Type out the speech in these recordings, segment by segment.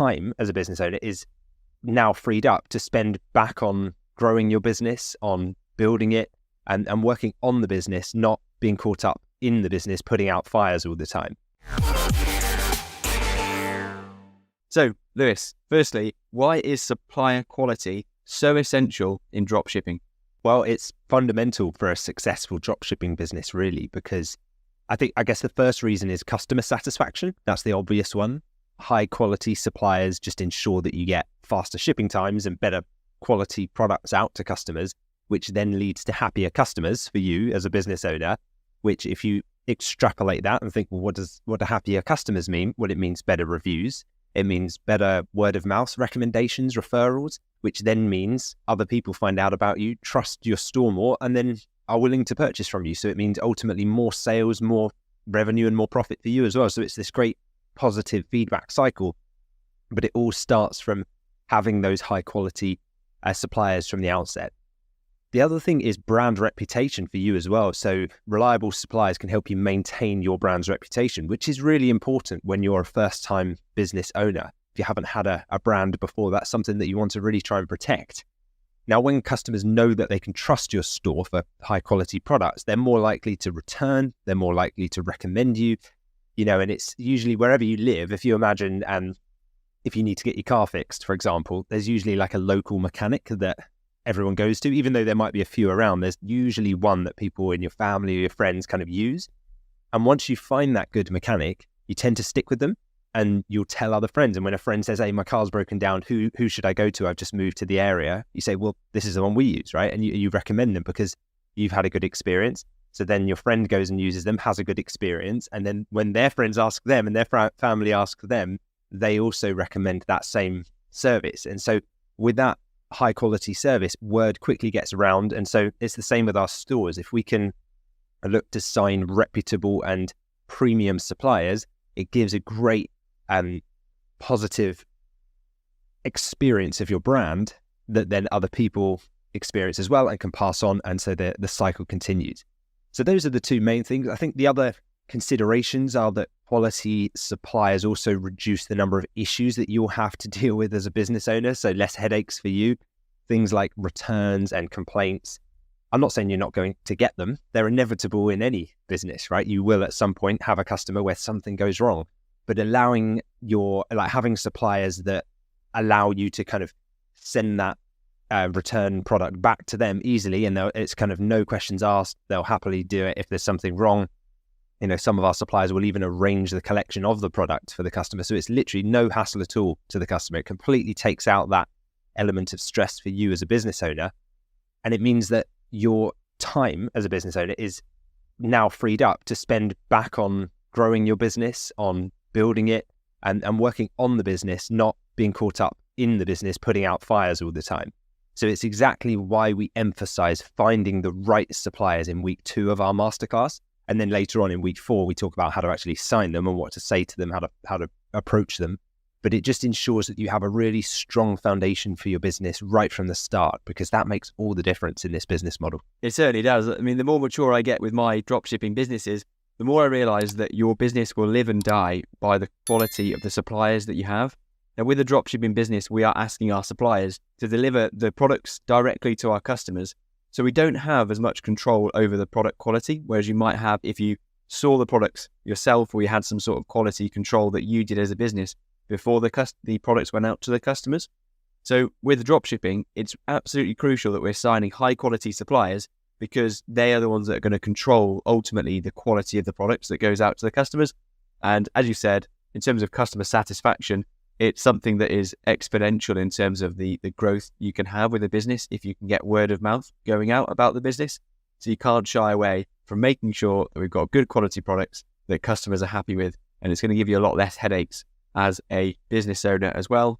time as a business owner is now freed up to spend back on growing your business, on building it, and working on the business, not being caught up in the business, putting out fires all the time. So, Lewis, firstly, why is supplier quality so essential in dropshipping? Well, it's fundamental for a successful dropshipping business, really, because I guess the first reason is customer satisfaction. That's the obvious one. High quality suppliers just ensure that you get faster shipping times and better quality products out to customers, which then leads to happier customers for you as a business owner, which if you extrapolate that and think, well, what do happier customers mean? Well, it means better reviews. It means better word of mouth recommendations, referrals, which then means other people find out about you, trust your store more, and then are willing to purchase from you. So it means ultimately more sales, more revenue, and more profit for you as well. So it's this great positive feedback cycle, but it all starts from having those high quality suppliers from the outset. The other thing is brand reputation for you as well. So reliable suppliers can help you maintain your brand's reputation, which is really important when you're a first-time business owner. If you haven't had a brand before, that's something that you want to really try and protect. Now, when customers know that they can trust your store for high-quality products, they're more likely to return, they're more likely to recommend you, and it's usually wherever you live. If you imagine, if you need to get your car fixed, for example, there's usually like a local mechanic that everyone goes to, even though there might be a few around. There's usually one that people in your family or your friends kind of use. And once you find that good mechanic, you tend to stick with them and you'll tell other friends. And when a friend says, hey, my car's broken down, who should I go to? I've just moved to the area. You say, well, this is the one we use, right? And you recommend them because you've had a good experience. So then your friend goes and uses them, has a good experience. And then when their friends ask them and their family ask them, they also recommend that same service. And so with that high quality service, word quickly gets around. And so it's the same with our stores. If we can look to sign reputable and premium suppliers, it gives a great positive experience of your brand that then other people experience as well and can pass on. And so the cycle continues. So those are the two main things. I think the other considerations are that quality suppliers also reduce the number of issues that you'll have to deal with as a business owner. So less headaches for you, things like returns and complaints. I'm not saying you're not going to get them. They're inevitable in any business, right? You will at some point have a customer where something goes wrong, but having suppliers that allow you to kind of send that return product back to them easily, and it's kind of no questions asked. They'll happily do it if there's something wrong. Some of our suppliers will even arrange the collection of the product for the customer. So it's literally no hassle at all to the customer. It completely takes out that element of stress for you as a business owner. And it means that your time as a business owner is now freed up to spend back on growing your business, on building it, and working on the business, not being caught up in the business, putting out fires all the time. So it's exactly why we emphasize finding the right suppliers in week 2 of our masterclass. And then later on in week 4, we talk about how to actually sign them and what to say to them, how to approach them. But it just ensures that you have a really strong foundation for your business right from the start, because that makes all the difference in this business model. It certainly does. I mean, the more mature I get with my dropshipping businesses, the more I realize that your business will live and die by the quality of the suppliers that you have. Now, with a dropshipping business, we are asking our suppliers to deliver the products directly to our customers. So we don't have as much control over the product quality, whereas you might have if you saw the products yourself, or you had some sort of quality control that you did as a business before the products went out to the customers. So with dropshipping, it's absolutely crucial that we're signing high quality suppliers, because they are the ones that are going to control ultimately the quality of the products that goes out to the customers. And as you said, in terms of customer satisfaction, it's something that is exponential in terms of the growth you can have with a business if you can get word of mouth going out about the business. So you can't shy away from making sure that we've got good quality products that customers are happy with, and it's going to give you a lot less headaches as a business owner as well.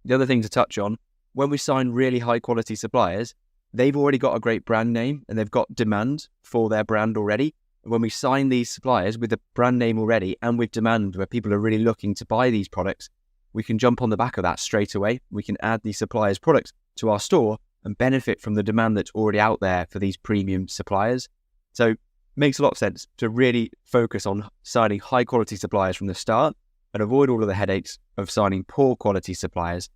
The other thing to touch on, when we sign really high quality suppliers, they've already got a great brand name and they've got demand for their brand already. And when we sign these suppliers with a brand name already and with demand where people are really looking to buy these products, we can jump on the back of that straight away. We can add these suppliers' products to our store and benefit from the demand that's already out there for these premium suppliers. So it makes a lot of sense to really focus on signing high quality suppliers from the start. and avoid all of the headaches of signing poor quality suppliers.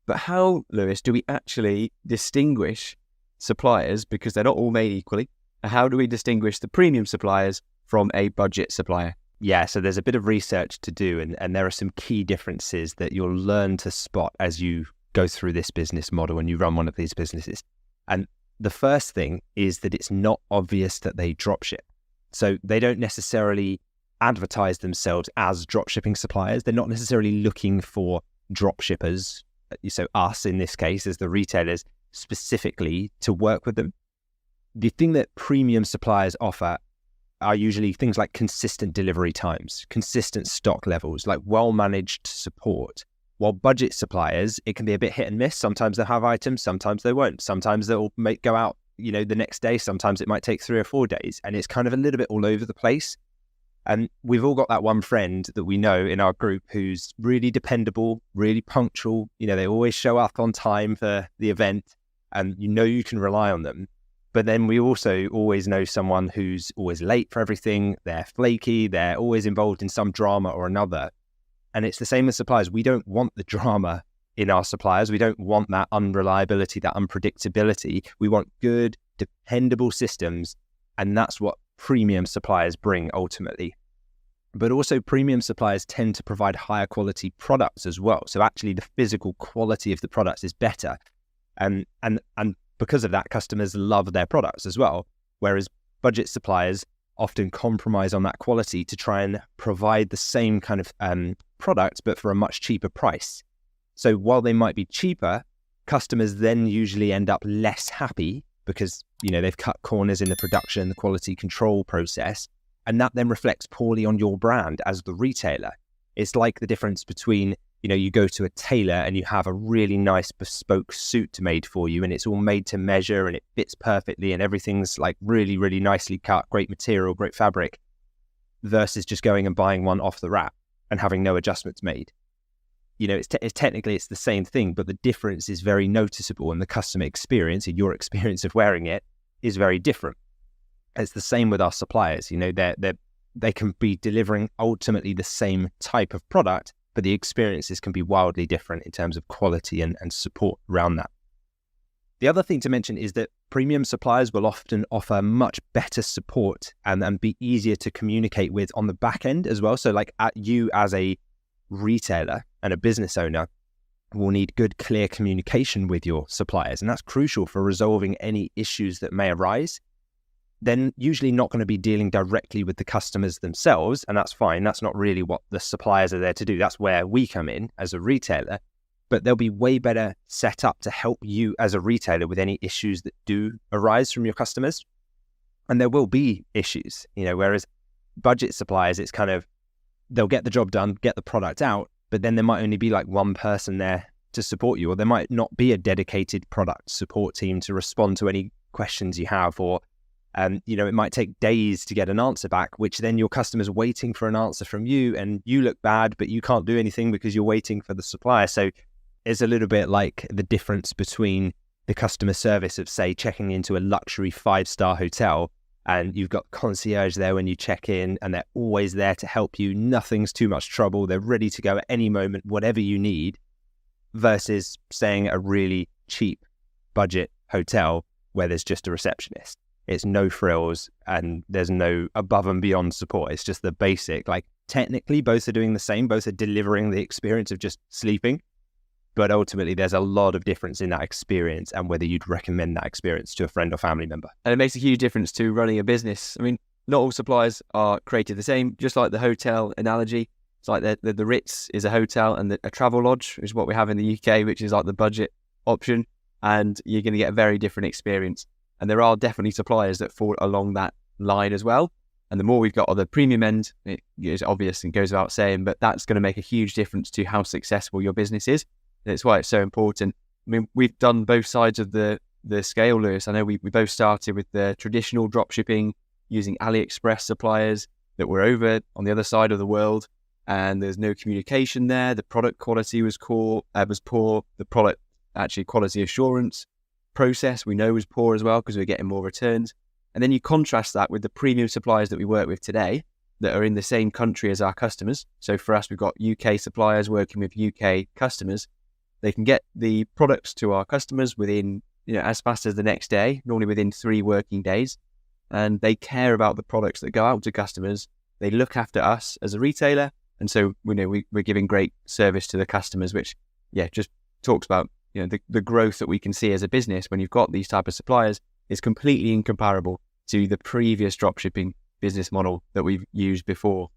But how, Lewis, do we actually distinguish suppliers, because they're not all made equally? And how do we distinguish the premium suppliers from a budget supplier? Yeah, so there's a bit of research to do, and there are some key differences that you'll learn to spot as you go through this business model and you run one of these businesses. And the first thing is that it's not obvious that they dropship. So they don't necessarily advertise themselves as dropshipping suppliers. They're not necessarily looking for dropshippers, so us in this case as the retailers specifically, to work with them. The thing that premium suppliers offer are usually things like consistent delivery times, consistent stock levels, like well-managed support. While budget suppliers, it can be a bit hit and miss. Sometimes they'll have items, sometimes they won't. Sometimes they'll go out, the next day. Sometimes it might take 3 or 4 days. And it's kind of a little bit all over the place. And we've all got that one friend that we know in our group who's really dependable, really punctual. They always show up on time for the event and you can rely on them. But then we also always know someone who's always late for everything. They're flaky. They're always involved in some drama or another. And it's the same as suppliers. We don't want the drama in our suppliers. We don't want that unreliability, that unpredictability. We want good, dependable systems. And that's what premium suppliers bring ultimately. But also premium suppliers tend to provide higher quality products as well. So actually the physical quality of the products is better. And because of that, customers love their products as well. Whereas budget suppliers often compromise on that quality to try and provide the same kind of product, but for a much cheaper price. So while they might be cheaper, customers then usually end up less happy because, they've cut corners in the production, the quality control process, and that then reflects poorly on your brand as the retailer. It's like the difference between, you go to a tailor and you have a really nice bespoke suit made for you and it's all made to measure and it fits perfectly and everything's like really, really nicely cut, great material, great fabric, versus just going and buying one off the rack and having no adjustments made. It's technically it's the same thing, but the difference is very noticeable and the customer experience and your experience of wearing it is very different. It's the same with our suppliers. They can be delivering ultimately the same type of product, but the experiences can be wildly different in terms of quality and support around that. The other thing to mention is that premium suppliers will often offer much better support and be easier to communicate with on the back end as well. So like you as a retailer and a business owner will need good, clear communication with your suppliers. And that's crucial for resolving any issues that may arise. Then usually not going to be dealing directly with the customers themselves. And that's fine. That's not really what the suppliers are there to do. That's where we come in as a retailer. But they'll be way better set up to help you as a retailer with any issues that do arise from your customers. And there will be issues, whereas budget suppliers, it's kind of, they'll get the job done, get the product out, but then there might only be like one person there to support you, or there might not be a dedicated product support team to respond to any questions you have, or it might take days to get an answer back, which then your customer's waiting for an answer from you and you look bad, but you can't do anything because you're waiting for the supplier. So it's a little bit like the difference between the customer service of, say, checking into a luxury 5-star hotel and you've got concierge there when you check in and they're always there to help you. Nothing's too much trouble. They're ready to go at any moment, whatever you need, versus staying at a really cheap budget hotel where there's just a receptionist. It's no frills and there's no above and beyond support. It's just the basic, like technically both are doing the same. Both are delivering the experience of just sleeping. But ultimately, there's a lot of difference in that experience and whether you'd recommend that experience to a friend or family member. And it makes a huge difference to running a business. I mean, not all suppliers are created the same. Just like the hotel analogy, it's like the Ritz is a hotel and a travel lodge is what we have in the UK, which is like the budget option. And you're going to get a very different experience. And there are definitely suppliers that fall along that line as well. And the more we've got on the premium end, it is obvious and goes without saying, but that's going to make a huge difference to how successful your business is. That's why it's so important. I mean, we've done both sides of the scale, Lewis. I know we both started with the traditional dropshipping using AliExpress suppliers that were over on the other side of the world, and there's no communication there. The product quality was poor. The product actually quality assurance process we know was poor as well because we're getting more returns. And then you contrast that with the premium suppliers that we work with today. that are in the same country as our customers. So for us, we've got UK suppliers working with UK customers. They can get the products to our customers within, as fast as the next day, normally within 3 working days. And they care about the products that go out to customers. They look after us as a retailer. And so, we're giving great service to the customers, which, just talks about, the growth that we can see as a business when you've got these type of suppliers is completely incomparable to the previous dropshipping business model that we've used before.